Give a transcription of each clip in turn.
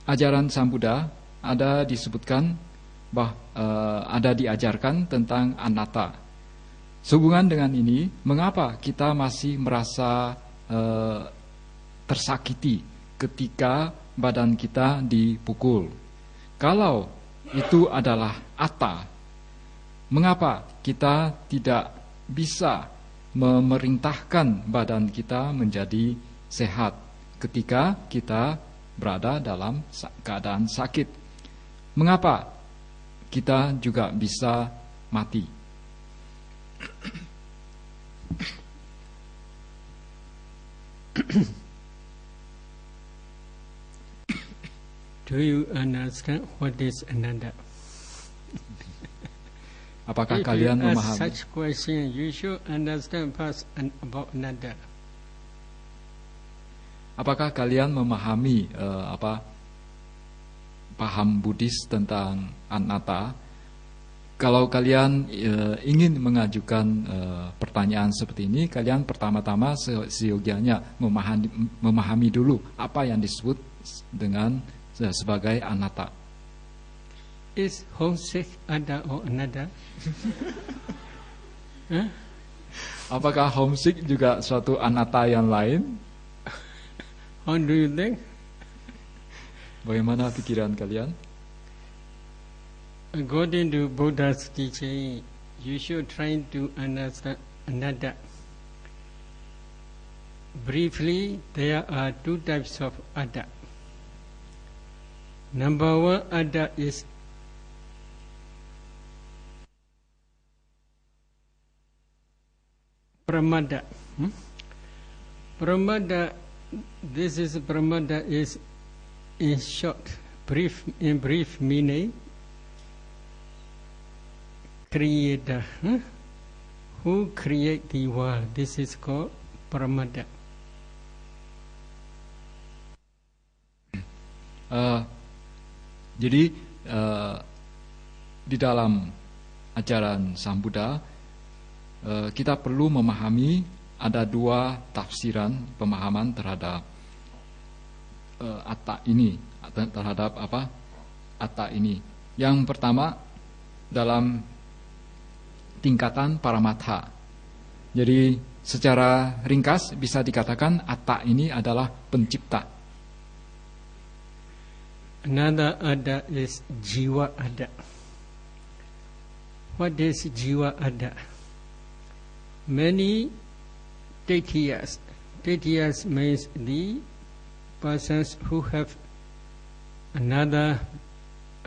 ajaran Sang Buddha ada disebutkan ada diajarkan tentang anatta. Sehubungan dengan ini, mengapa kita masih merasa tersakiti ketika badan kita dipukul? Kalau itu adalah atta, mengapa kita tidak bisa memerintahkan badan kita menjadi sehat ketika kita berada dalam keadaan sakit? Mengapa kita juga bisa mati? Do you understand what is ananda? Apakah kalian If you ask memahami? such question, you should understand first about ananda. Apakah kalian memahami paham Buddhis tentang anatta? Kalau kalian ingin mengajukan pertanyaan seperti ini, kalian pertama-tama seyogianya memahami dulu apa yang disebut dengan sebagai anatta. Is homesick ada or another? Huh? Apakah homesick juga suatu anatta yang lain? How do you think? Bagaimana pikiran kalian? According to Buddha's teaching, you should try to understand another. Briefly, there are two types of ada. Number one ada is pramada. Pramada, this is pramada is in short, in brief meaning, creator, who create the world. This is called pramada. Jadi di dalam ajaran Sang Buddha kita perlu memahami ada dua tafsiran pemahaman terhadap atta ini, terhadap atta ini. Yang pertama dalam tingkatan paramatha. Jadi secara ringkas bisa dikatakan atta ini adalah pencipta. Another ada is jiwa ada. What is jiwa ada? Many Taitiyas. Taitiyas means the persons who have another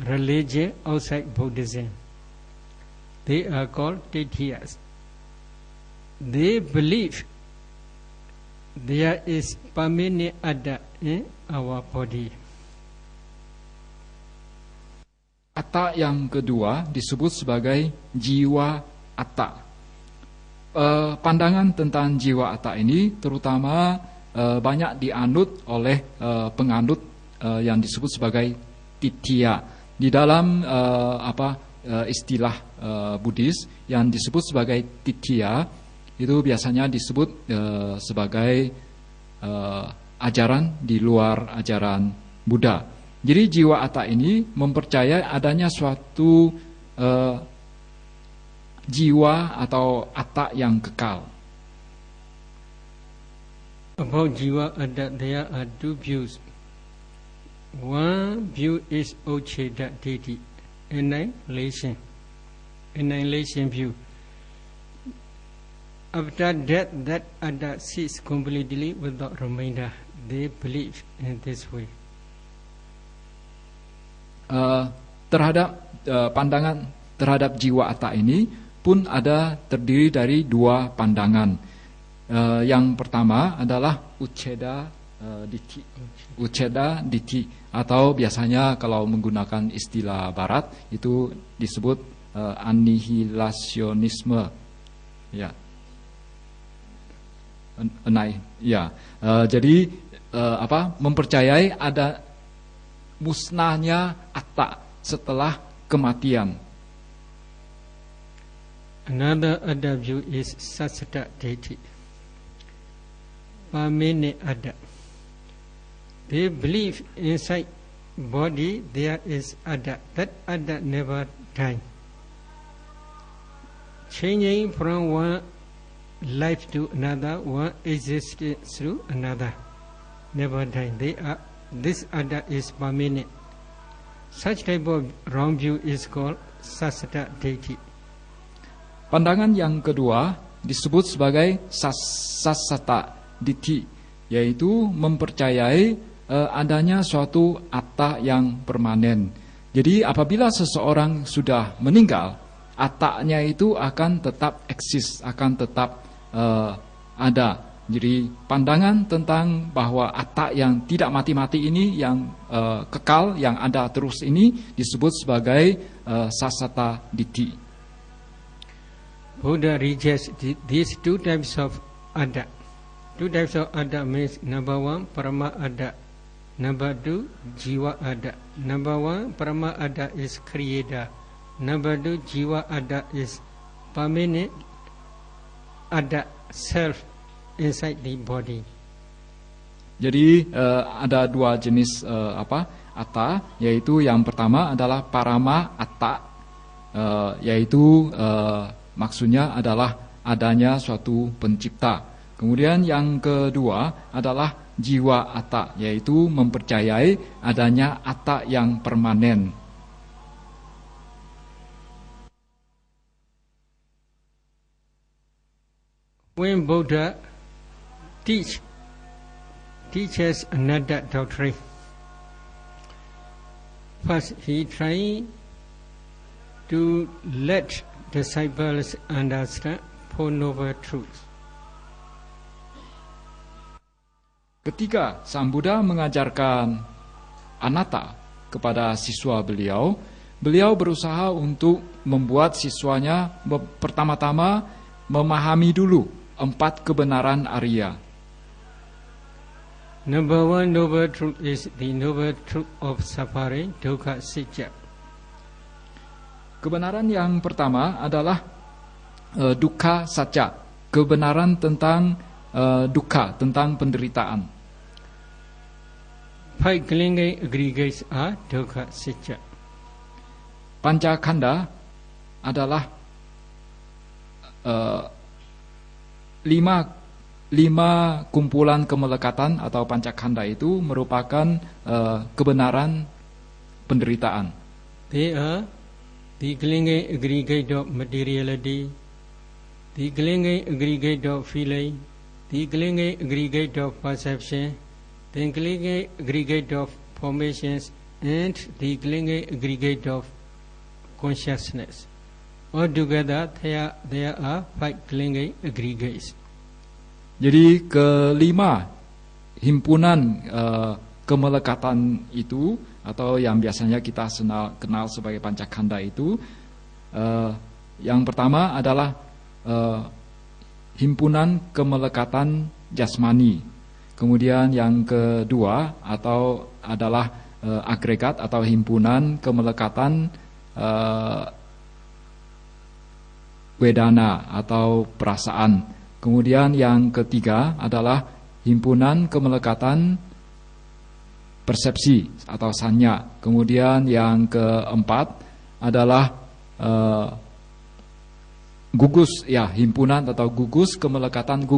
religion outside Buddhism. They are called Taitiyas. They believe there is permanent ada in our body. Atta yang kedua disebut sebagai jiwa atta. Pandangan tentang jiwa atta ini terutama banyak dianut oleh penganut yang disebut sebagai titiya. Di dalam istilah Buddhis yang disebut sebagai titiya itu biasanya disebut sebagai ajaran di luar ajaran Buddha. Jadi jiwa atta ini mempercayai adanya suatu jiwa atau atta yang kekal. About jiwa ada, there are two views. One view is Ucheda Deity, annihilation view. After death, that ada ceases completely without remainder. They believe in this way. Terhadap pandangan terhadap jiwa atta ini pun ada terdiri dari dua pandangan. Yang pertama adalah Ucheda Ditti atau biasanya kalau menggunakan istilah Barat itu disebut anihilasionisme. Ya. Jadi mempercayai ada musnahnya atta setelah kematian. Another other view is Sasada Deity, permanent ada. They believe inside body there is ada. That ada never die. Changing from one life to another, one existence to another, never die. This ada is permanent. Such type of wrong view is called sasata deity. Pandangan yang kedua disebut sebagai sasata ditti, yaitu mempercayai adanya suatu atta yang permanen. Jadi apabila seseorang sudah meninggal, attanya itu akan tetap eksis, akan tetap ada. Jadi pandangan tentang bahwa atta yang tidak mati-mati ini, yang kekal, yang ada terus ini disebut sebagai sasata ditti. Buddha rejects these two types of ada. Two types of ada means number one, parama ada. Number two, jiwa ada. Number one, parama ada is creator. Number two, jiwa ada is permanent ada, self inside the body. Jadi ada dua jenis atta, yaitu yang pertama adalah parama atta, yaitu maksudnya adalah adanya suatu pencipta. Kemudian yang kedua adalah jiwa atta, yaitu mempercayai adanya atta yang permanen. When Buddha teaches another doctrine, first he tries to let disciples understand Four Noble Truths. Ketika Sang Buddha mengajarkan anatta kepada siswa beliau, beliau berusaha untuk membuat siswanya pertama-tama memahami dulu 4 kebenaran Arya. Number one noble truth is the noble truth of suffering, dukkha sitya. Kebenaran yang pertama adalah dukkha satya, kebenaran tentang dukkha, tentang penderitaan. 5 clinging aggregates are dukkha sitya. Pancakanda adalah 5 kumpulan kemelekatan atau pancakanda itu merupakan kebenaran penderitaan. They are the clinging aggregate of materiality, the clinging aggregate of feeling, the clinging aggregate of perception, the clinging aggregate of formations, and the clinging aggregate of consciousness. Altogether, there are 5 clinging aggregates. Jadi kelima himpunan kemelekatan itu, atau yang biasanya kita kenal sebagai pancakanda itu, yang pertama adalah himpunan kemelekatan jasmani. Kemudian yang kedua adalah agregat atau himpunan kemelekatan wedana atau perasaan. Kemudian yang ketiga adalah himpunan kemelekatan persepsi atau sanya. Kemudian yang keempat adalah gugus, ya, himpunan atau gugus kemelekatan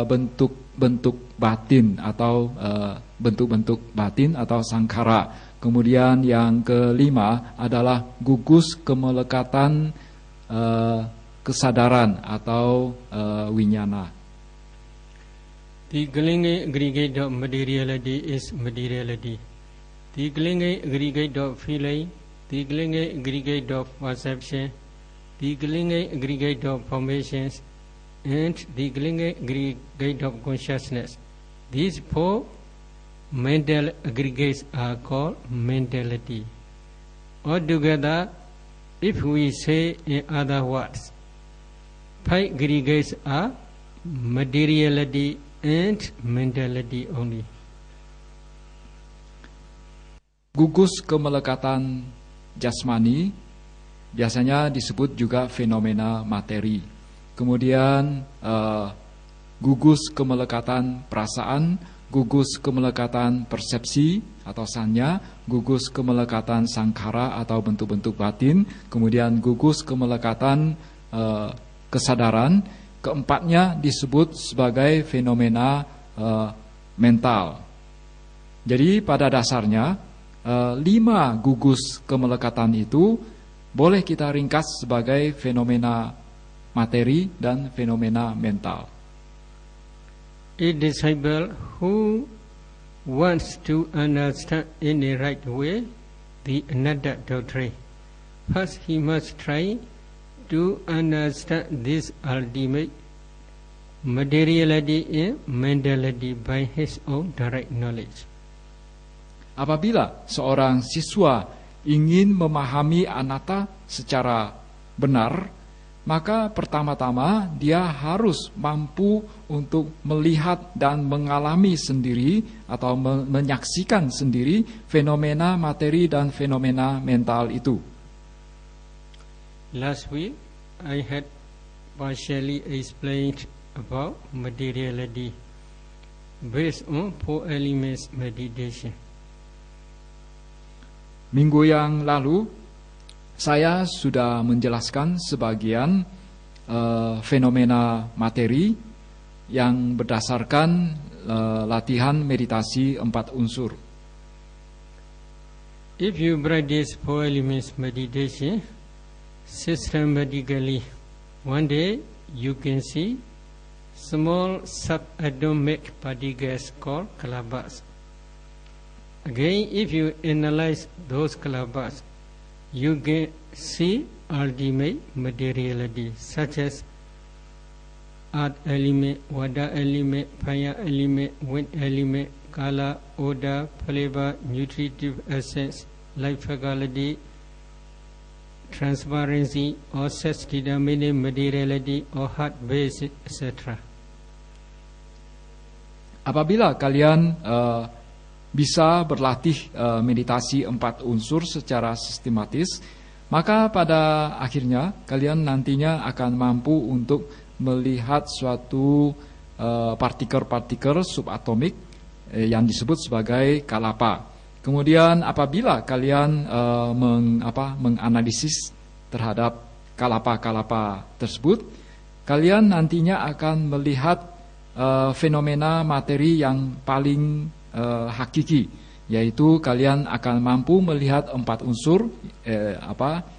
bentuk-bentuk batin atau bentuk-bentuk batin atau sangkara. Kemudian yang kelima adalah gugus kemelekatan kesadaran atau winyana. The clinging aggregate of materiality is materiality. The clinging aggregate of feeling, the clinging aggregate of perception, the clinging aggregate of formations, and the clinging aggregate of consciousness. These 4 mental aggregates are called mentality. Altogether, if we say in other words, 5 aggregates are materiality and mentality only. Gugus kemelekatan jasmani biasanya disebut juga fenomena materi. Kemudian gugus kemelekatan perasaan, gugus kemelekatan persepsi atau sanya, gugus kemelekatan sangkara atau bentuk-bentuk batin, kemudian gugus kemelekatan kesadaran. Keempatnya disebut sebagai fenomena mental. Jadi pada dasarnya 5 gugus kemelekatan itu boleh kita ringkas sebagai fenomena materi dan fenomena mental. A disciple who wants to understand in the right way the Anatta doctrine, first he must try to understand this ultimate materiality and mentality by his own direct knowledge. Apabila seorang siswa ingin memahami anatta secara benar, maka pertama-tama dia harus mampu untuk melihat dan mengalami sendiri atau menyaksikan sendiri fenomena materi dan fenomena mental itu. Last week I had partially explained about materiality based on 4 elements meditation. Minggu yang lalu saya sudah menjelaskan sebagian fenomena materi yang berdasarkan latihan meditasi 4 unsur. If you practice 4 elements meditation systematically, one day you can see small subatomic particles called kalabas. Again, if you analyze those kalabas, you can see ultimate materiality such as earth element, water element, fire element, wind element, color, odor, flavor, nutritive essence, life faculty, transparency, or sex determining materiality, or heart base, etc. Apabila kalian bisa berlatih meditasi 4 unsur secara sistematis, maka pada akhirnya kalian nantinya akan mampu untuk melihat suatu partikel-partikel subatomik yang disebut sebagai kalapa. Kemudian apabila kalian menganalisis terhadap kalapa-kalapa tersebut, kalian nantinya akan melihat fenomena materi yang paling hakiki, yaitu kalian akan mampu melihat 4 unsur,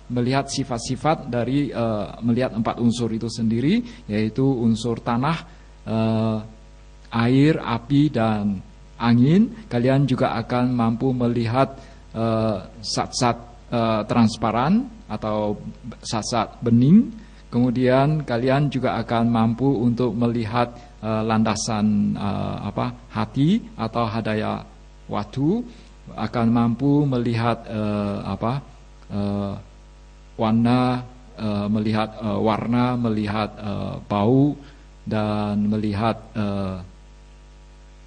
melihat sifat-sifat dari melihat 4 unsur itu sendiri, yaitu unsur tanah, air, api, dan angin. Kalian juga akan mampu melihat zat-zat transparan atau zat-zat bening. Kemudian kalian juga akan mampu untuk melihat landasan hati atau hadaya watu, akan mampu melihat warna, melihat bau, dan melihat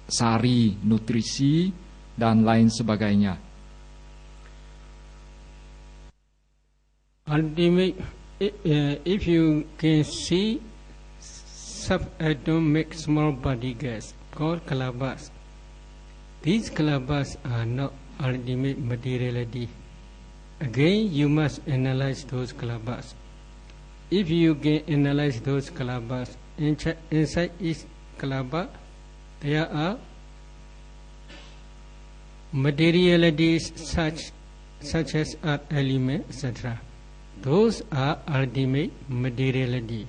sari, nutrisi, dan lain sebagainya. Ultimate, if you can see subatomic small particles called kalabas, these kalabas are not ultimate materiality. Again, you must analyze those kalabas. If you can analyze those kalabas, inside each kalaba there are materialities such as earth element, etc. Those are ultimate materiality.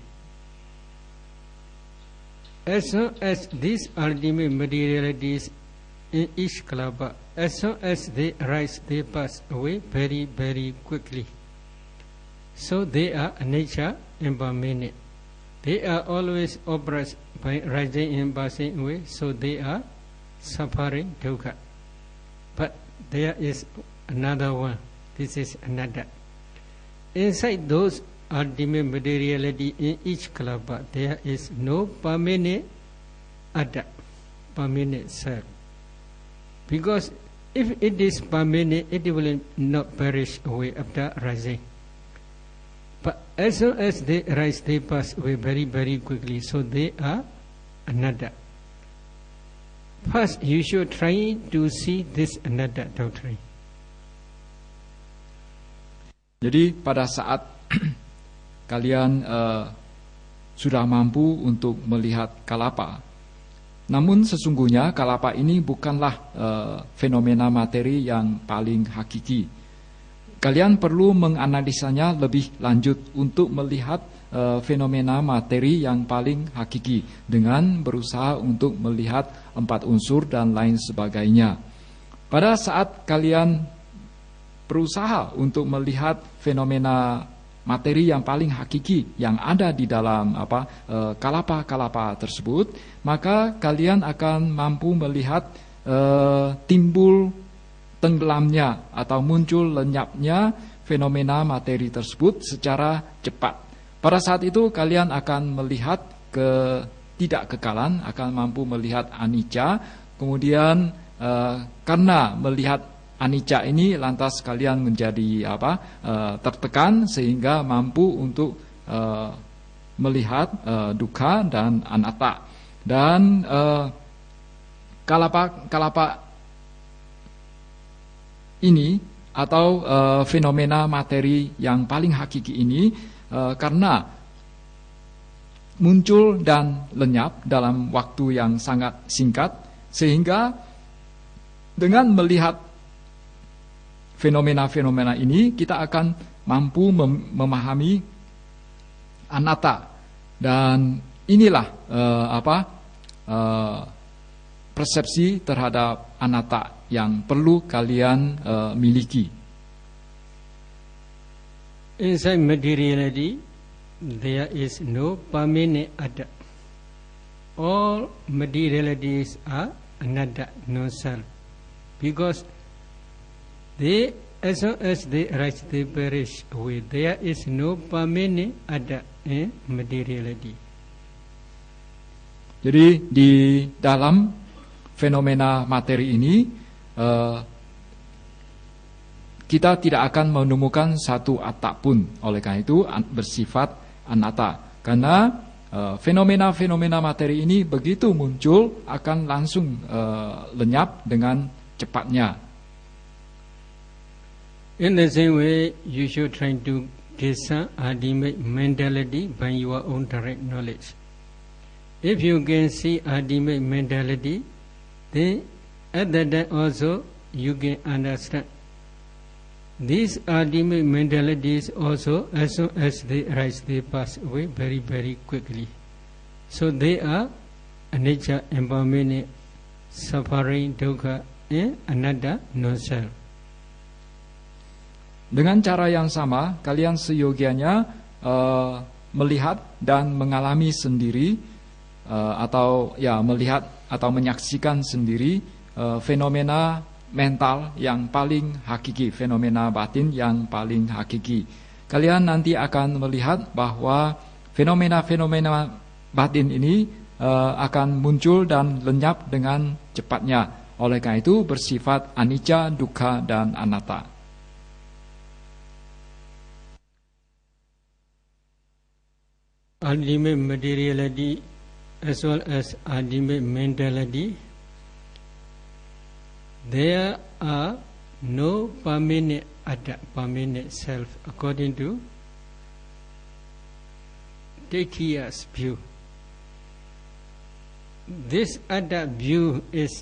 As soon as these ultimate materialities in each kalaba, as soon as they arise, they pass away very, very quickly. So they are nature impermanent. They are always oppressed by rising and passing away, so they are suffering dukkha. But there is another one. This is another. Inside those ultimate materiality in each kalaba, there is no permanent atta, permanent self. Because if it is permanent, it will not perish away after rising. But as soon as they rise, they pass away very, very quickly. So they are another. First, you should try to see this anatta doctrine. Jadi pada saat kalian sudah mampu untuk melihat kalapa, namun sesungguhnya kalapa ini bukanlah fenomena materi yang paling hakiki. Kalian perlu menganalisanya lebih lanjut untuk melihat fenomena materi yang paling hakiki dengan berusaha untuk melihat 4 unsur dan lain sebagainya. Pada saat kalian berusaha untuk melihat fenomena materi yang paling hakiki yang ada di dalam kalapa-kalapa tersebut, maka kalian akan mampu melihat timbul tenggelamnya atau muncul lenyapnya fenomena materi tersebut secara cepat. Pada saat itu kalian akan melihat ketidakkekalan, akan mampu melihat anicca. Kemudian karena melihat anicca ini lantas kalian menjadi tertekan sehingga mampu untuk melihat dukkha dan anatta. Dan kalapa ini atau fenomena materi yang paling hakiki ini karena muncul dan lenyap dalam waktu yang sangat singkat, sehingga dengan melihat fenomena-fenomena ini kita akan mampu memahami anatta. Dan inilah persepsi terhadap anatta yang perlu kalian miliki. Inside materiality, there is no permanent atta. All materialities are anatta, no self, because they, as long as they arise, they perish away. There is no permanent atta in materiality. Jadi di dalam fenomena materi ini kita tidak akan menemukan satu atta pun. Oleh karena itu bersifat anatta. Karena fenomena-fenomena materi ini begitu muncul akan langsung lenyap dengan cepatnya. In the same way, you should try to discern ultimate mentality by your own direct knowledge. If you can see ultimate mentality, then at that time also you can understand. These ultimate mentalities also, as soon as they arise, they pass away very, very quickly. So they are anicca, impermanent, suffering, dukkha, and anatta, non-self. Dengan cara yang sama, kalian seyogianya melihat dan mengalami sendiri atau melihat atau menyaksikan sendiri fenomena mental yang paling hakiki, fenomena batin yang paling hakiki. Kalian nanti akan melihat bahwa fenomena-fenomena batin ini akan muncul dan lenyap dengan cepatnya. Oleh karena itu bersifat anicca, dukkha, dan anatta. Ultimate materiality as well as ultimate mentality, there are no permanent atta, permanent self, according to Daikya's view. This atta view is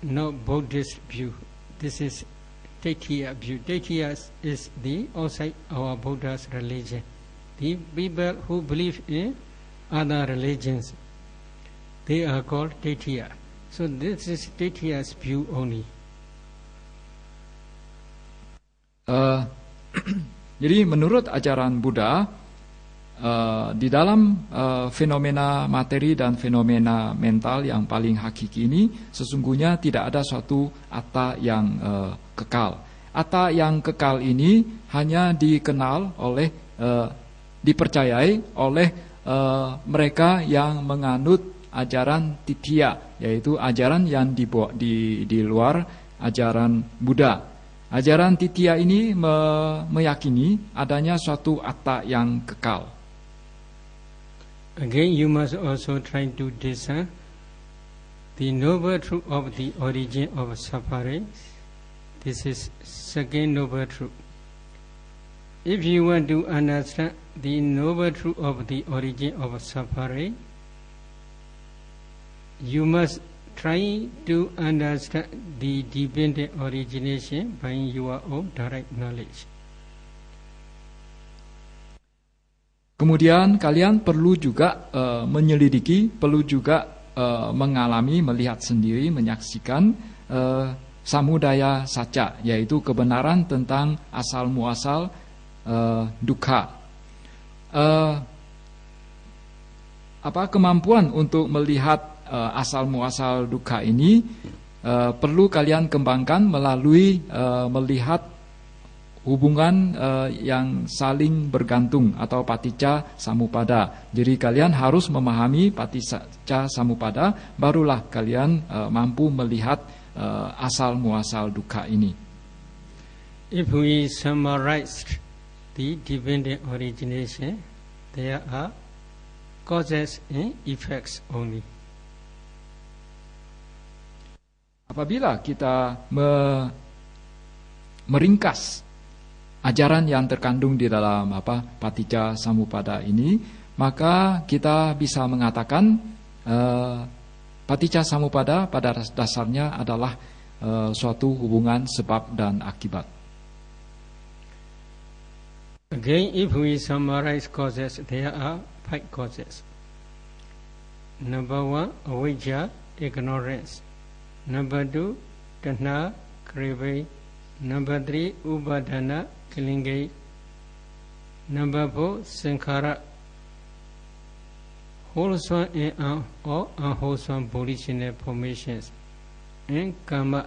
not Buddhist view. This is Daikya view. Daikya is the outside our Buddha's religion. The people who believe in other religions, they are called Daikya. So this is Daikya's view only. Jadi menurut ajaran Buddha, di dalam fenomena materi dan fenomena mental yang paling hakiki ini, sesungguhnya tidak ada suatu atta yang kekal. Atta yang kekal ini hanya dikenal oleh, dipercayai oleh mereka yang menganut ajaran Titiya, yaitu ajaran yang di luar ajaran Buddha. Ajaran Titiya ini meyakini adanya suatu atta yang kekal. Again, you must also try to discern the noble truth of the origin of suffering. This is second noble truth. If you want to understand the noble truth of the origin of suffering, you must try to understand the dependent origination by your own direct knowledge. Kemudian kalian perlu juga menyelidiki, perlu juga mengalami, melihat sendiri, menyaksikan samudaya saca, yaitu kebenaran tentang asal muasal dukkha. Kemampuan untuk melihat asal muasal dukkha ini perlu kalian kembangkan melalui melihat hubungan yang saling bergantung atau paticca samuppada. Jadi kalian harus memahami paticca samuppada, barulah kalian mampu melihat asal muasal dukkha ini. If we summarize the dependent origination, there are causes and effects only. Apabila kita meringkas ajaran yang terkandung di dalam paticca samuppada ini, maka kita bisa mengatakan paticca samuppada pada dasarnya adalah suatu hubungan sebab dan akibat. Again, if we summarize causes, there are 5 causes. Number 1, avijja, ignorance. Number 2, tanha, craving. Number 3, upadana, clinging. Number 4, sankhara, wholesome and or unwholesome volitional formations. And karma,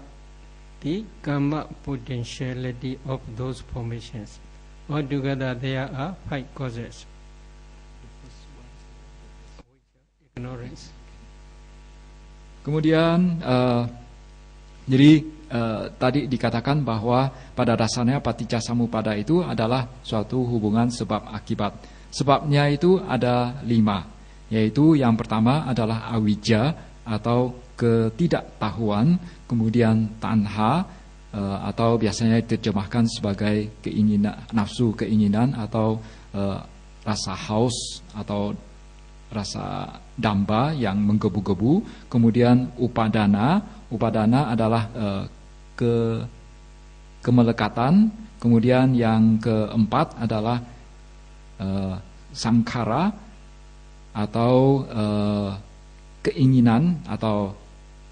the karma potentiality of those formations. Altogether, there are 5 causes. Ignorance. Kemudian, jadi tadi dikatakan bahwa pada dasarnya paticca samuppada itu adalah suatu hubungan sebab akibat. Sebabnya itu ada 5, yaitu yang pertama adalah avijja atau ketidaktahuan, kemudian tanha atau biasanya diterjemahkan sebagai keinginan, nafsu keinginan atau rasa haus atau rasa damba yang menggebu-gebu. Kemudian upadana adalah kemelekatan. Kemudian yang keempat adalah sankhara atau keinginan atau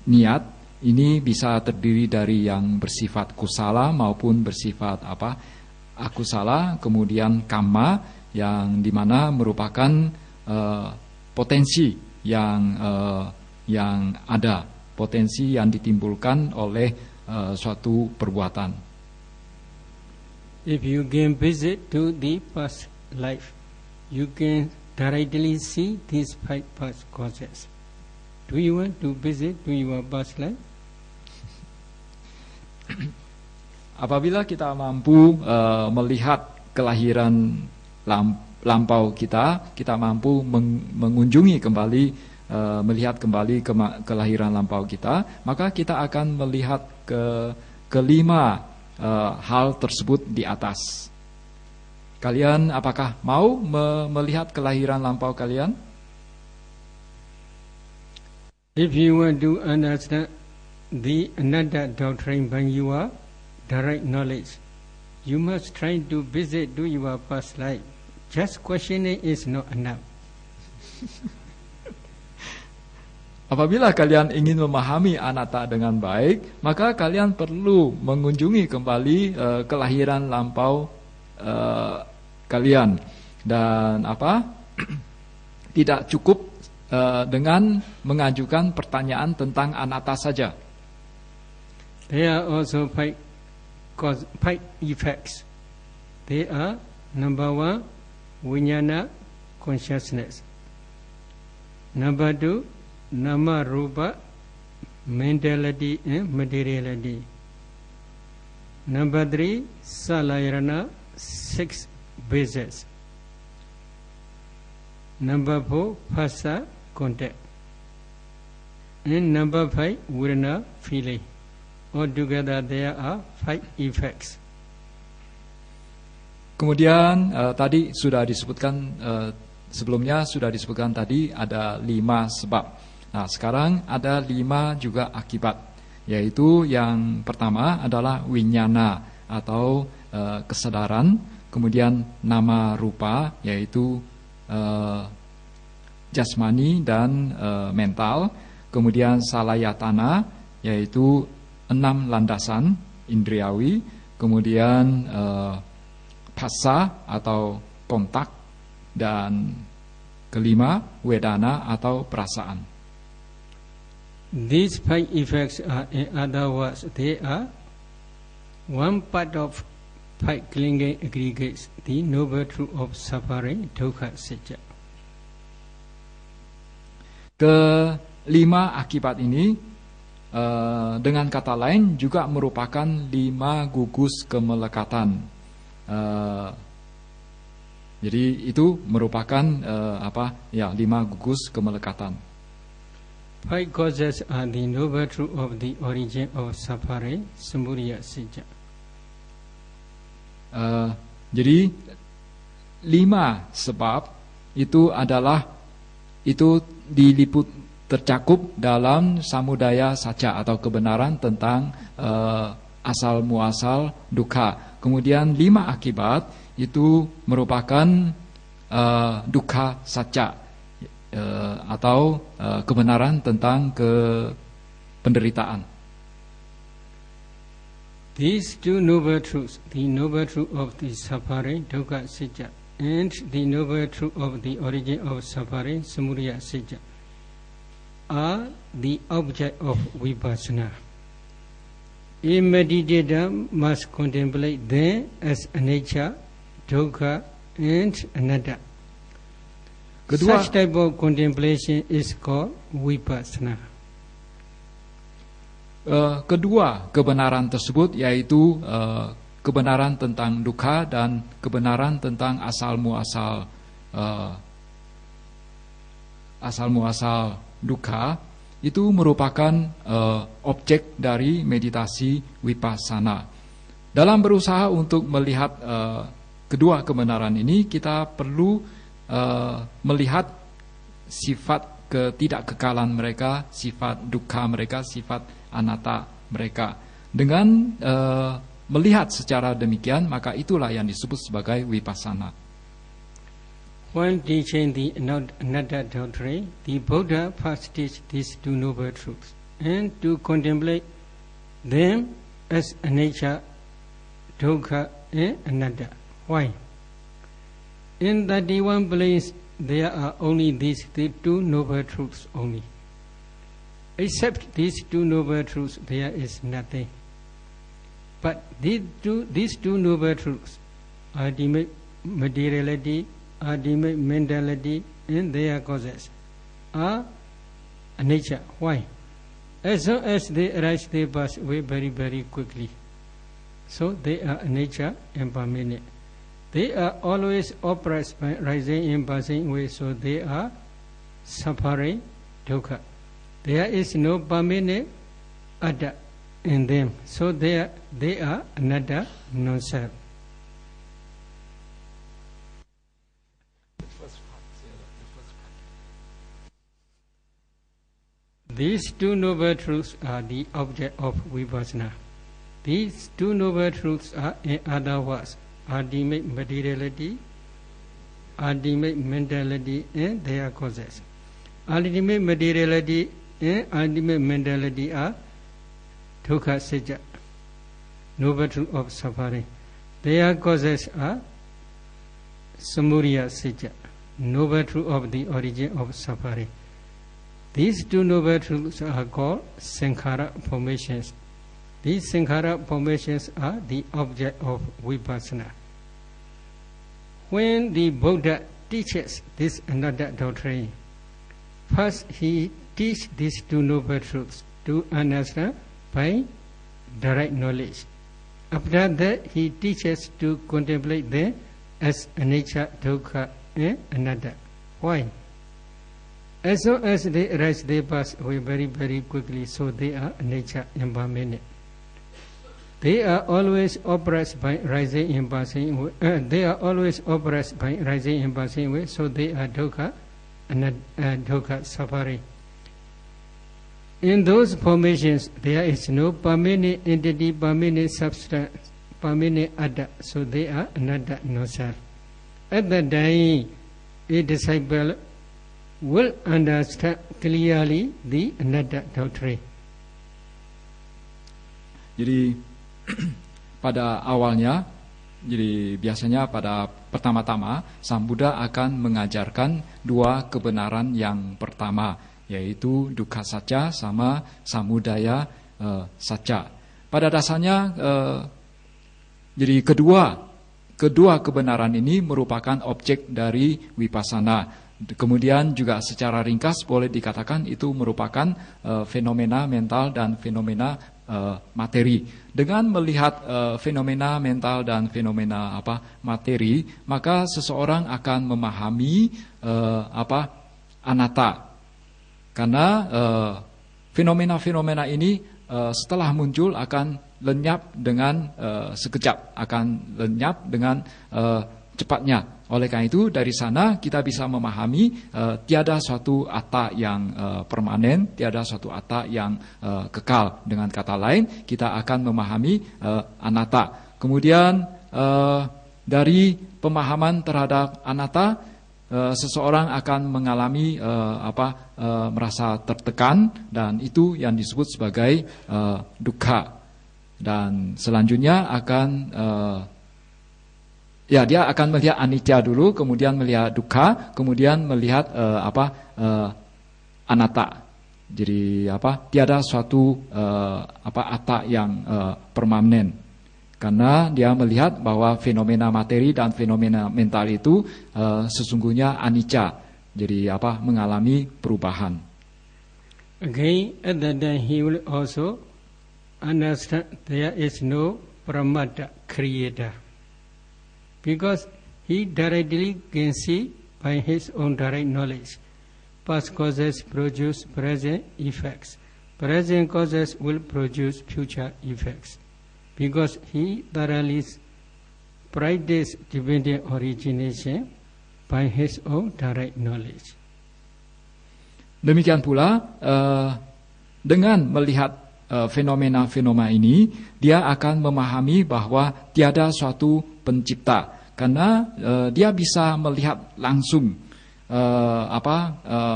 niat. Ini bisa terdiri dari yang bersifat kusala maupun bersifat akusala. Kemudian kamma yang dimana merupakan potensi yang ada, potensi yang ditimbulkan oleh suatu perbuatan. If you can visit to the past life, you can directly see these 5 past causes. Do you want to visit to your past life? Apabila kita mampu melihat kelahiran lampau kita mampu mengunjungi kembali, melihat kembali kelahiran lampau kita, maka kita akan melihat kelima hal tersebut di atas. Kalian apakah mau melihat kelahiran lampau kalian? If you want to understand the anatta doctrine by your direct knowledge, you must try to visit to your past life. Just questioning is not enough. Apabila kalian ingin memahami anatta dengan baik, maka kalian perlu mengunjungi kembali kelahiran lampau kalian. Dan tidak cukup dengan mengajukan pertanyaan tentang anatta saja. There are also 5 effects. They are number 1, vijnana, consciousness. Number 2, nama rupa, mentality and materiality. Number 3, salayana, 6 bases. Number 4, phassa, contact. And number 5, Vedana feeling. Altogether there are 5 effects. Kemudian tadi sudah disebutkan sebelumnya sudah disebutkan tadi ada 5 sebab. Nah, sekarang ada 5 juga akibat, yaitu yang pertama adalah winyana atau kesadaran, kemudian nama rupa yaitu jasmani dan mental, kemudian salayatana yaitu 6 landasan indriawi, kemudian phassa atau kontak, dan kelima wedana atau perasaan. These 5 effects are, in other words, they are one part of 5 clinging aggregates, the noble truth of suffering, dukkha satya. Kelima akibat ini dengan kata lain juga merupakan 5 gugus kemelekatan. Jadi itu merupakan 5 gugus kemelekatan. 5 causes are the noble truth of the origin of suffering, samudaya satya. Jadi 5 sebab itu adalah diliput tercakup dalam samudaya satya atau kebenaran tentang asal muasal dukkha. Kemudian 5 akibat itu merupakan dukkha satya atau kebenaran tentang penderitaan. These 2 noble truths, the noble truth of the suffering, dukkha satya, and the noble truth of the origin of suffering, samudaya satya, are the object of vipassana. A meditator must contemplate them as anicca, dukkha, and anatta. Such type of contemplation is called vipassana. Kedua kebenaran tersebut yaitu kebenaran tentang dukkha dan kebenaran tentang asal muasal dukkha itu merupakan objek dari meditasi vipassana. Dalam berusaha untuk melihat kedua kebenaran ini, kita perlu melihat sifat ketidakkekalan mereka, sifat dukkha mereka, sifat anatta mereka. Dengan melihat secara demikian, maka itulah yang disebut sebagai vipassana. When teaching the anatta doctrine, the Buddha first teach these 2 noble truths and to contemplate them as anicca, dukkha, and anatta. Why? In 31 planes there are only these 2 noble truths only. Except these 2 noble truths there is nothing. But these two noble truths, ultimate materiality, ultimate mentality, and their causes, are anicca. Why? As soon as they arise, they pass away very, very quickly. So they are anicca and permanent. They are always oppressed by rising and passing away, so they are suffering, dukkha. There is no permanent atta in them, so they are anatta, non-self. These 2 noble truths are the object of vipassana. These 2 noble truths are, in other words, ultimate materiality, ultimate mentality, and their causes. Ultimate materiality and ultimate mentality are dukkha satya, noble truth of suffering. Their causes are samudaya satya, noble truth of the origin of suffering. These 2 noble truths are called sankhara formations. These sankhara formations are the object of vipassana. When the Buddha teaches this anatta doctrine, first he teaches these 2 noble truths to understand by direct knowledge. After that, he teaches to contemplate them as anicca, dukkha, and anatta. Why? As soon as they arise, they pass away very, very quickly, so they are nature impermanent. They are always oppressed by rising and passing away. They are always oppressed by rising and passing away, so they are dukkha, dukkha suffering. In those formations, there is no permanent entity, permanent substance, permanent atta, so they are anatta, no self. At that time, a disciple will understand clearly the anatta doctrine. Jadi pada awalnya, jadi biasanya pada pertama-tama Sang Buddha akan mengajarkan dua kebenaran yang pertama, yaitu dukkha sacca sama samudaya sacca. Pada dasarnya, jadi kedua kebenaran ini merupakan objek dari vipassana. Kemudian juga secara ringkas boleh dikatakan itu merupakan fenomena mental dan fenomena materi. Dengan melihat fenomena mental dan fenomena materi, maka seseorang akan memahami anatta. Karena fenomena-fenomena ini setelah muncul akan lenyap dengan sekejap, akan lenyap dengan cepatnya. Oleh karena itu dari sana kita bisa memahami tiada suatu atta yang permanen, tiada suatu atta yang kekal. Dengan kata lain kita akan memahami anatta. Kemudian dari pemahaman terhadap anatta, seseorang akan mengalami merasa tertekan, dan itu yang disebut sebagai dukkha. Dan selanjutnya akan dia akan melihat anicca dulu, kemudian melihat dukkha, kemudian melihat anatta. Jadi tiada suatu atta yang permanen. Karena dia melihat bahwa fenomena materi dan fenomena mental itu sesungguhnya anicca. Jadi mengalami perubahan. Again, at that time he will also understand there is no pramada creator. Because he directly can see by his own direct knowledge. Past causes produce present effects. Present causes will produce future effects. Because he thoroughly practices dependent origination by his own direct knowledge. Demikian pula dengan melihat fenomena-fenomena ini, dia akan memahami bahwa tiada suatu pencipta, karena dia bisa melihat langsung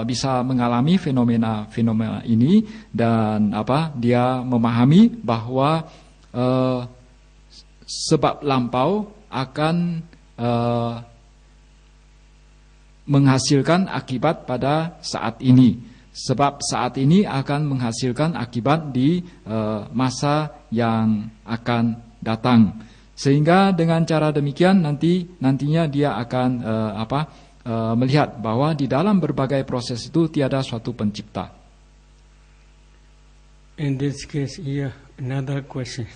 bisa mengalami fenomena-fenomena ini, dan dia memahami bahwa sebab lampau akan menghasilkan akibat pada saat ini. Sebab saat ini akan menghasilkan akibat di masa yang akan datang. Sehingga dengan cara demikian nantinya dia akan melihat bahwa di dalam berbagai proses itu tiada suatu pencipta. In this case, here another question.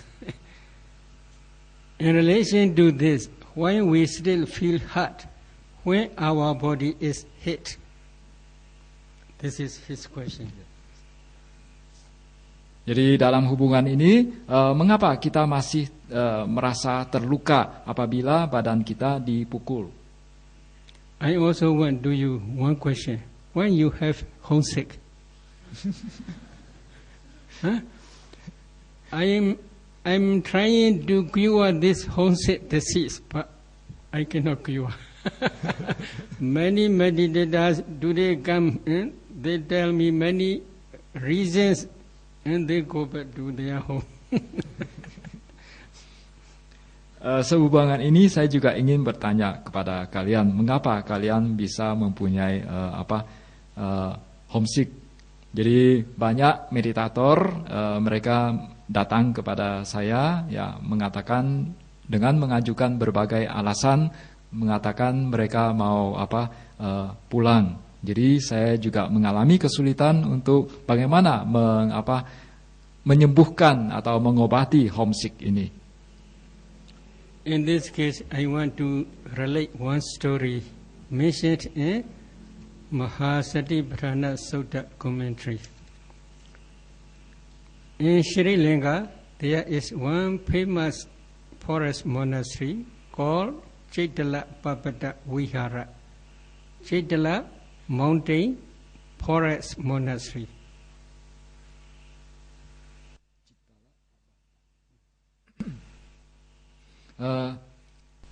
In relation to this, why we still feel hurt when our body is hit? This is his question. Jadi dalam hubungan ini, mengapa kita masih merasa terluka apabila badan kita dipukul? I also want to you one question. When you have homesick, I'm trying to cure this homesick disease, but I cannot cure. Many meditators today come in. They tell me many reasons, and they go back to their home. Sehubungan ini saya juga ingin bertanya kepada kalian, mengapa kalian bisa mempunyai homesick? Jadi banyak meditator mereka datang kepada saya, mengatakan dengan mengajukan berbagai alasan, mengatakan mereka mau pulang. Jadi saya juga mengalami kesulitan untuk bagaimana menyembuhkan atau mengobati homesick ini. In this case, I want to relate one story mentioned in Mahasatipatthana Sutta commentary. In Sri Lanka, there is one famous forest monastery called Chaitala Papata Vihara. Chaitala Mountain Forest Monastery.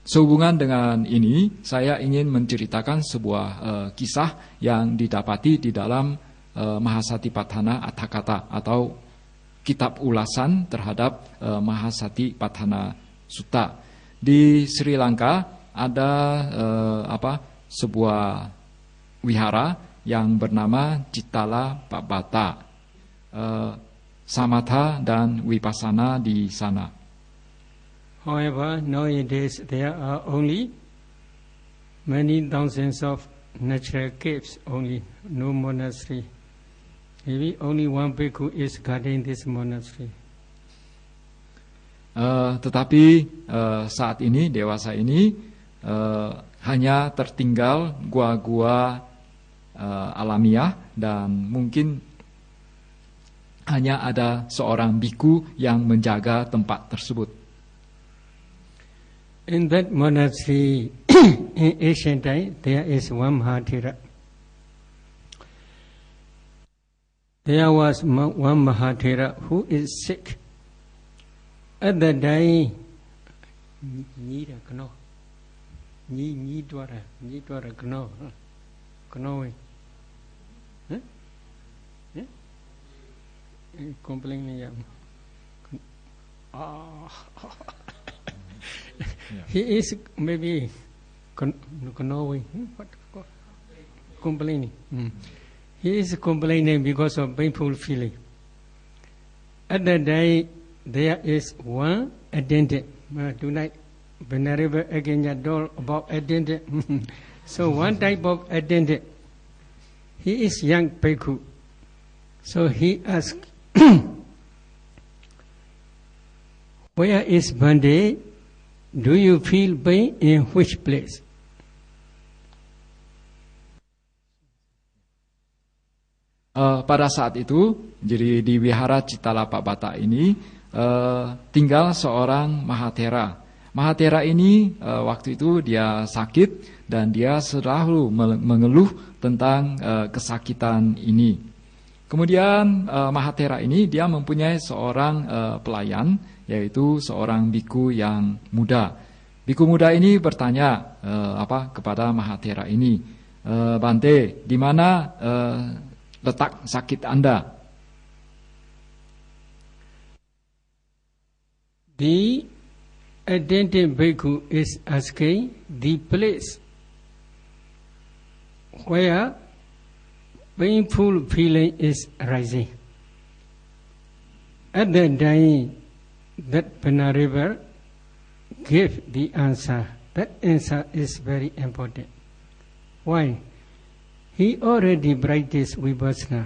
Sehubungan dengan ini, saya ingin menceritakan sebuah kisah yang didapati di dalam Mahasatipatthana Atthakatha atau kitab ulasan terhadap Mahasatipatthana Sutta. Di Sri Lanka ada sebuah wihara yang bernama Chaitala Papata. Samatha dan Vipassana di sana. However, nowadays there are only many thousands of natural caves only, no monastery. Maybe only one bhikkhu is guarding this monastery. Tetapi saat ini, dewasa ini, hanya tertinggal gua-gua alamiah dan mungkin hanya ada seorang biku yang menjaga tempat tersebut. In that monastery, in ancient time, there is one Mahathera. There was one Mahathera who is sick. At that time, he is maybe complaining. He is complaining because of painful feeling. At that day, there is one attendant. Tonight, Venerable Agenya told about attendant. So one type of attendant. He is young bhikkhu. So he asked, "Where is Bhante? Do you feel pain in which place?" Pada saat itu, jadi di wihara Chaitala Papata ini tinggal seorang Mahathera. Mahathera ini waktu itu dia sakit dan dia selalu mengeluh tentang kesakitan ini. Kemudian Mahathera ini dia mempunyai seorang pelayan, yaitu seorang biku yang muda. Biku muda ini bertanya kepada Mahathera ini, "Bhante, di mana letak sakit Anda?" The attendant bhikkhu is asking the place where painful feeling is arising. At that time, that Venerable gave the answer. That answer is very important. Why? He already practiced Vipassana,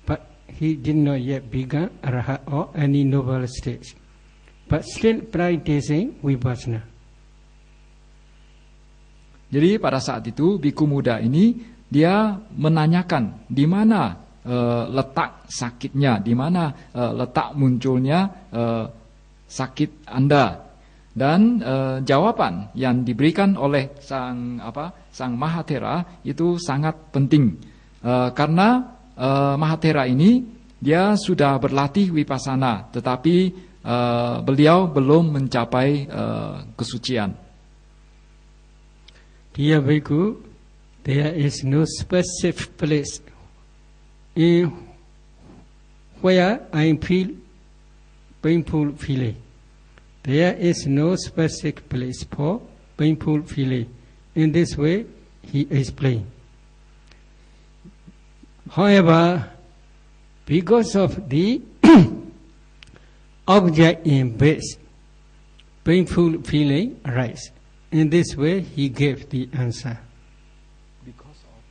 but he did not yet become Arahat or any noble stage, but still practicing Vipassana. Jadi pada saat itu biku muda ini dia menanyakan di mana letak sakitnya, di mana letak munculnya sakit Anda. Dan jawaban yang diberikan oleh sang Mahathera itu sangat penting karena Mahathera ini dia sudah berlatih Vipassana, tetapi beliau belum mencapai kesucian. Dear Bhikkhu, there is no specific place in where I feel painful feeling. There is no specific place for painful feeling. In this way, he explained. However, because of the object in base, painful feeling arises. In this way, he gave the answer. Because of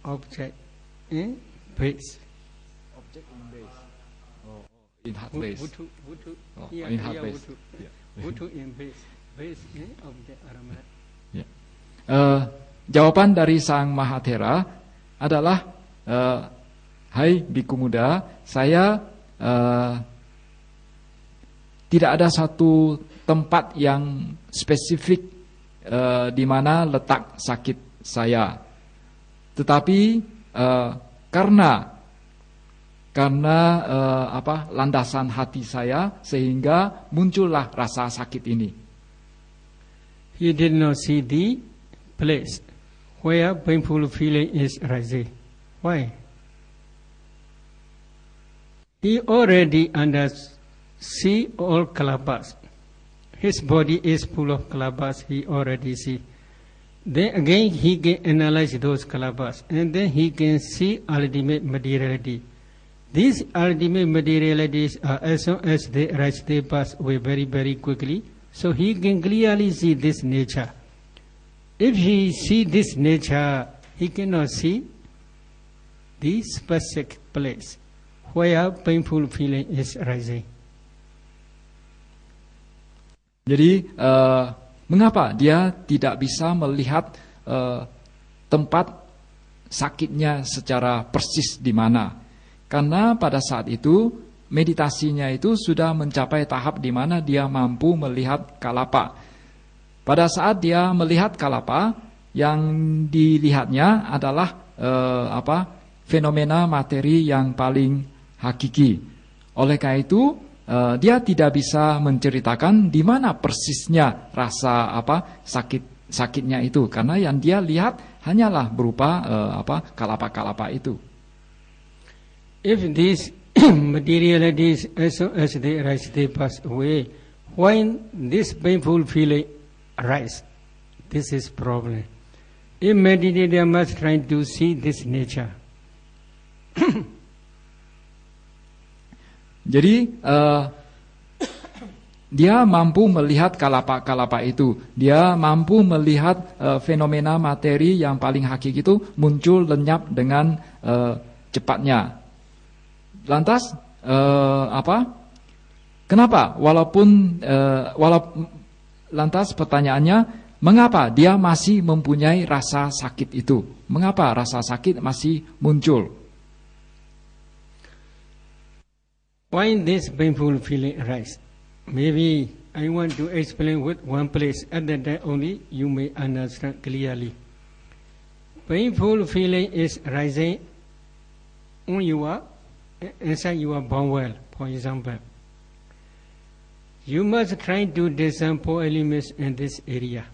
object in base. Object in base. In heart base. In heart base. Wutu in base. Base in object aramana. Jawaban dari sang Mahathera adalah hai biku muda, saya tidak ada satu tempat yang spesifik di mana letak sakit saya. Tetapi karena landasan hati saya sehingga muncullah rasa sakit ini. He did not see the place where painful feeling is rising. Why? He already see all kalapas. His body is full of kalapas, he already see. Then again he can analyze those kalapas, and then he can see ultimate materiality. These ultimate materialities are, as soon as they arise, they pass away very, very quickly. So he can clearly see this nature. If he see this nature, he cannot see the specific place where painful feeling is rising. Jadi mengapa dia tidak bisa melihat tempat sakitnya secara persis di mana? Karena pada saat itu meditasinya itu sudah mencapai tahap di mana dia mampu melihat kalapa. Pada saat dia melihat kalapa, yang dilihatnya adalah fenomena materi yang paling hakiki. Oleh karena itu dia tidak bisa menceritakan di mana persisnya rasa sakitnya itu, karena yang dia lihat hanyalah berupa kalapa-kalapa itu. If these materialities, as soon as they arise, they pass away, when this painful feeling arise, this is problem. A meditator must try to see this nature. Jadi dia mampu melihat kalapa-kalapa itu. Dia mampu melihat fenomena materi yang paling hakiki itu muncul lenyap dengan cepatnya. Lantas kenapa? Lantas pertanyaannya, mengapa dia masih mempunyai rasa sakit itu? Mengapa rasa sakit masih muncul? Why this painful feeling arise? Maybe I want to explain with one place, at that time only you may understand clearly. Painful feeling is rising when you are inside your bowel, for example. You must try to discern 4 elements in this area.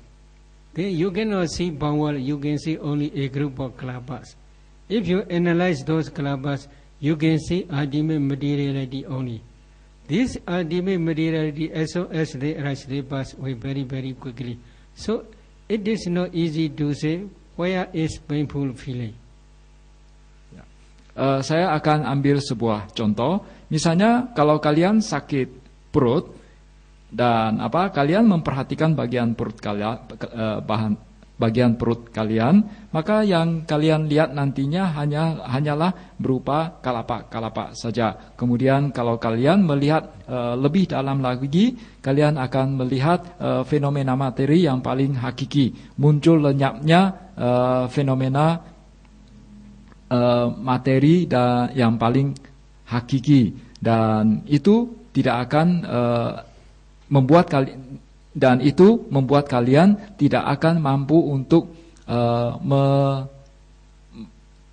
Then you cannot see bowel, you can see only a group of kalapas. If you analyze those kalapas, you can see ultimate materiality only. This ultimate materiality, as soon as they arise, they pass away very, very quickly. So it is not easy to say where is painful feeling. Saya akan ambil sebuah contoh. Misalnya kalau kalian sakit perut dan kalian memperhatikan bagian perut kalian, bagian perut kalian, maka yang kalian lihat nantinya hanyalah berupa kalapa-kalapa saja. Kemudian kalau kalian melihat lebih dalam lagi, kalian akan melihat fenomena materi yang paling hakiki. Muncul lenyapnya fenomena materi yang paling hakiki, dan itu tidak akan membuat kalian tidak akan mampu untuk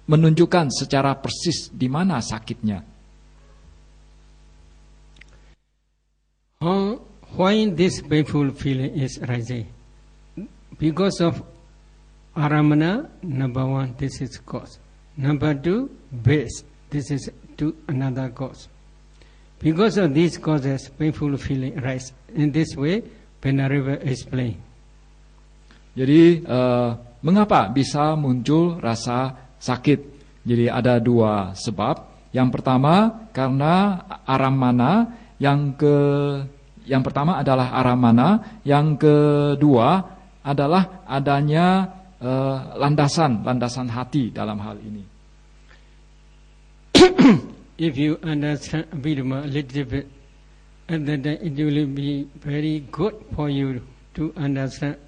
menunjukkan secara persis di mana sakitnya. Why this painful feeling is rising? Because of aramana, number 1, this is cause. Number 2, base. This is another cause. Because of these causes, painful feeling arise. In this way, Penariva explain. Jadi mengapa bisa muncul rasa sakit? Jadi ada 2 sebab. Yang pertama karena aramana, yang pertama adalah aramana, yang kedua adalah adanya landasan hati dalam hal ini. If you understand Abhidhamma a little bit, and then it will be very good for you to understand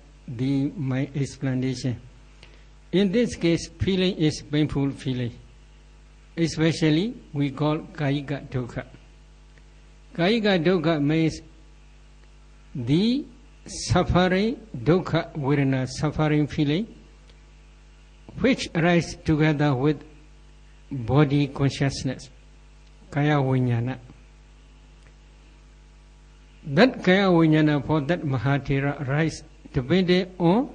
my explanation. In this case, feeling is painful feeling. Especially, we call kayika dukkha. Kayika dukkha means the suffering, dukkha, vedana, suffering feeling, which arises together with body consciousness, kaya vijnana. That kaya vijnana for that Mahathera arises depending on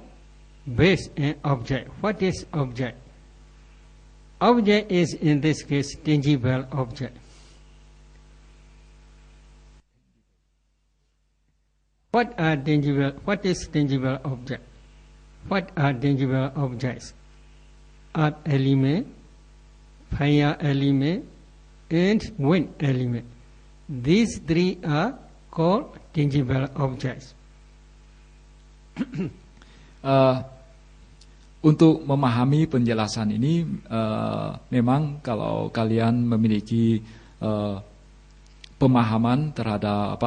base and object. What is object? Object is in this case tangible object. What is tangible object? What are tangible objects? Earth element, fire element, and wind element. These three are called tangible objects. Untuk memahami penjelasan ini, memang kalau kalian memiliki pemahaman terhadap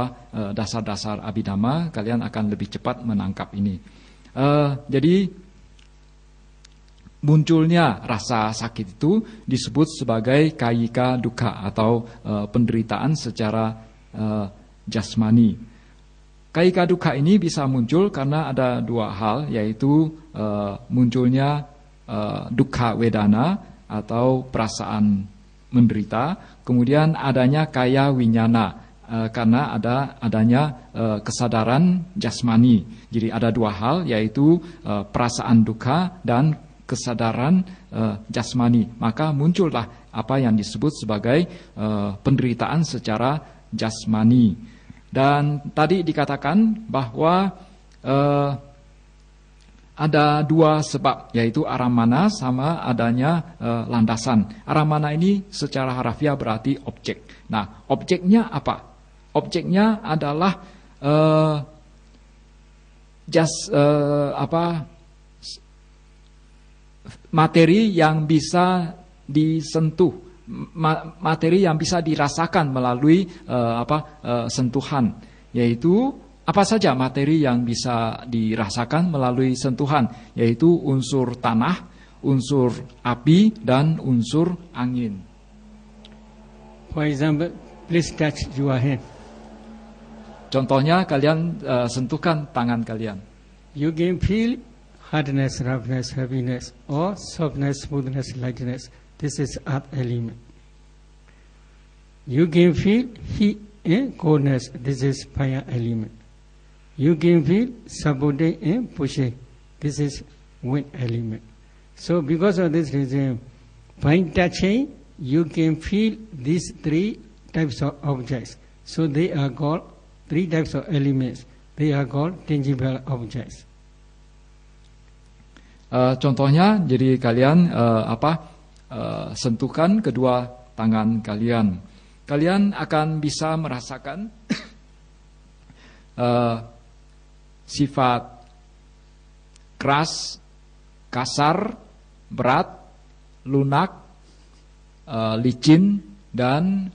dasar-dasar abhidhamma, kalian akan lebih cepat menangkap ini. Jadi munculnya rasa sakit itu disebut sebagai kayika dukkha atau penderitaan secara jasmani. Kayika dukkha ini bisa muncul karena ada dua hal, yaitu munculnya dukkha vedana atau perasaan menderita, kemudian adanya kaya winyana karena adanya kesadaran jasmani. Jadi ada dua hal, yaitu perasaan dukkha dan kesadaran jasmani. Maka muncullah apa yang disebut sebagai penderitaan secara jasmani. Dan tadi dikatakan bahwa ada dua sebab, yaitu aramana sama adanya landasan. Aramana ini secara harafiah berarti objek. Nah, objeknya apa? Objeknya adalah materi yang bisa disentuh, materi yang bisa dirasakan melalui sentuhan, yaitu apa saja materi yang bisa dirasakan melalui sentuhan, yaitu unsur tanah, unsur api, dan unsur angin. For example, please touch your hand. Contohnya, kalian sentuhkan tangan kalian. You can feel hardness, roughness, heaviness, or softness, smoothness, lightness. This is earth element. You can feel heat and coldness. This is fire element. You can feel supporting and pushing. This is wind element. So because of this reason, by touching, you can feel these three types of objects. So they are called three types of elements. They are called tangible objects. Contohnya, jadi kalian sentuhkan kedua tangan kalian. Kalian akan bisa merasakan sifat keras, kasar, berat, lunak, licin, dan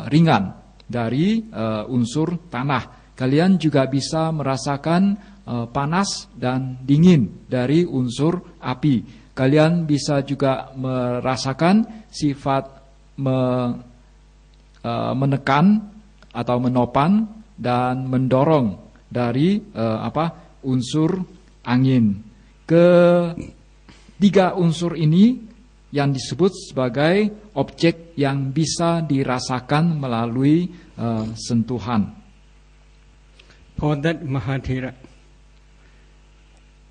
ringan dari unsur tanah. Kalian juga bisa merasakan panas dan dingin dari unsur api. Kalian bisa juga merasakan sifat menekan atau menopan dan mendorong dari unsur angin. Ketiga unsur ini yang disebut sebagai objek yang bisa dirasakan melalui sentuhan. For that Mahathera,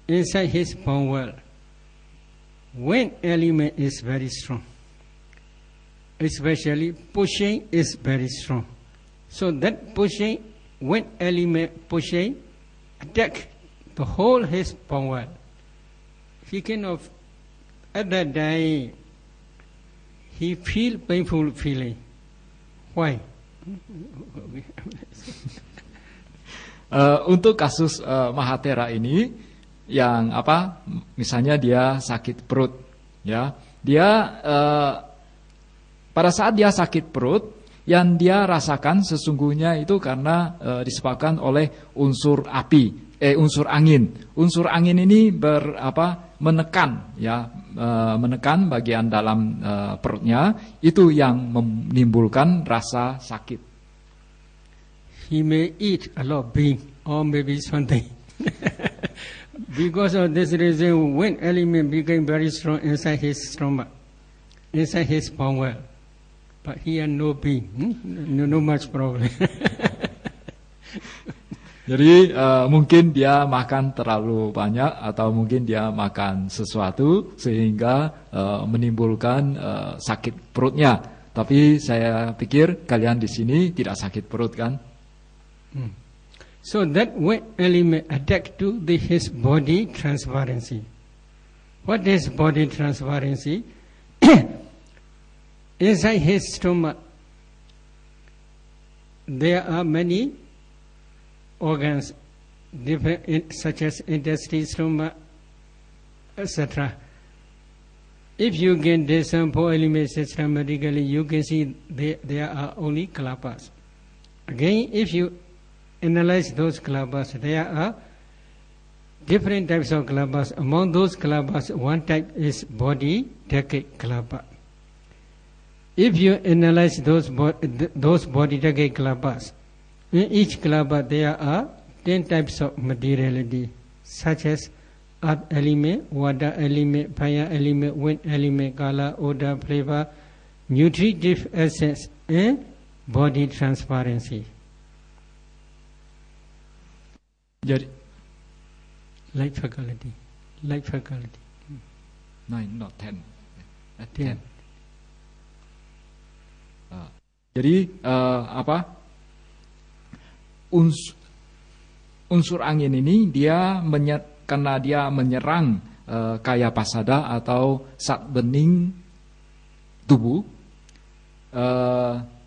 inside his palm world, wind element is very strong. Especially pushing is very strong. So that pushing, wind element pushing, attack the whole his power. He cannot, at that day, he feel painful feeling. Why? Untuk kasus Mahathera ini, yang misalnya dia sakit perut, ya, dia pada saat dia sakit perut, yang dia rasakan sesungguhnya itu karena disebabkan oleh unsur api, unsur angin. Unsur angin ini menekan ya, menekan bagian dalam perutnya, itu yang menimbulkan rasa sakit. He may eat a lot of bean or maybe something. Because of this reason, wind element became very strong inside his stomach, inside his bowel. But he had no bean, no much problem. Jadi mungkin dia makan terlalu banyak atau mungkin dia makan sesuatu sehingga menimbulkan sakit perutnya. Tapi saya pikir kalian di sini tidak sakit perut kan? So that wind element attack to his body transparency. What is body transparency? Inside his stomach, there are many organs, different, such as intestine, stomach, etc. If you get this four elements systematically, you can see there are only kalapas. Again, if you analyze those kalapas, there are different types of kalapas. Among those kalapas, one type is body decade kalapa. If you analyze those body decade kalapas, in each kalapa there are 10 types of materiality, such as earth element, water element, fire element, wind element, color, odor, flavor, nutritive essence, and body transparency. Jadi Light faculty. 9, not 10. 10. Jadi unsur angin ini karena dia menyerang kaya pasada atau zat bening tubuh,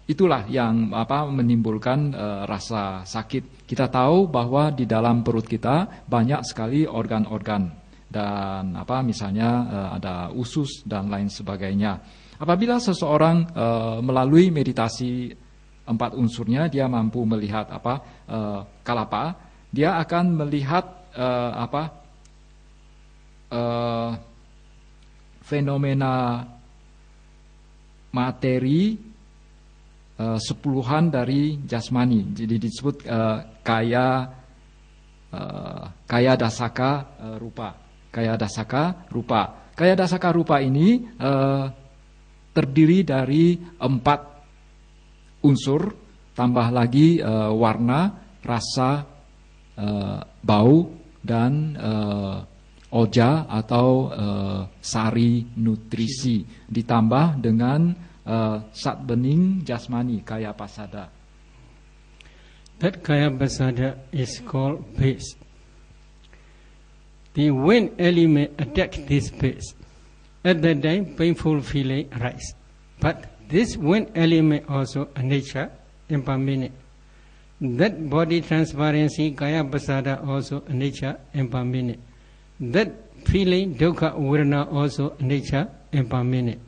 itulah yang menimbulkan rasa sakit. Kita tahu bahwa di dalam perut kita banyak sekali organ-organ dan misalnya ada usus dan lain sebagainya. Apabila seseorang melalui meditasi 4 unsurnya, dia mampu melihat kalapa, dia akan melihat fenomena materi sepuluhan dari jasmani. Jadi disebut kaya dasaka rupa. Kaya dasaka rupa. Kaya dasaka rupa ini terdiri dari 4 unsur, tambah lagi warna, rasa, bau, dan oja atau sari nutrisi, ditambah dengan zat bening jasmani, kaya pasada. That kaya pasada is called base. The wind element attack this base. At that time, painful feeling arise. But this wind element also a nature impermanent. That body transparency, kaya pasada also a nature impermanent. That feeling, dukkha, vedana also a nature impermanent.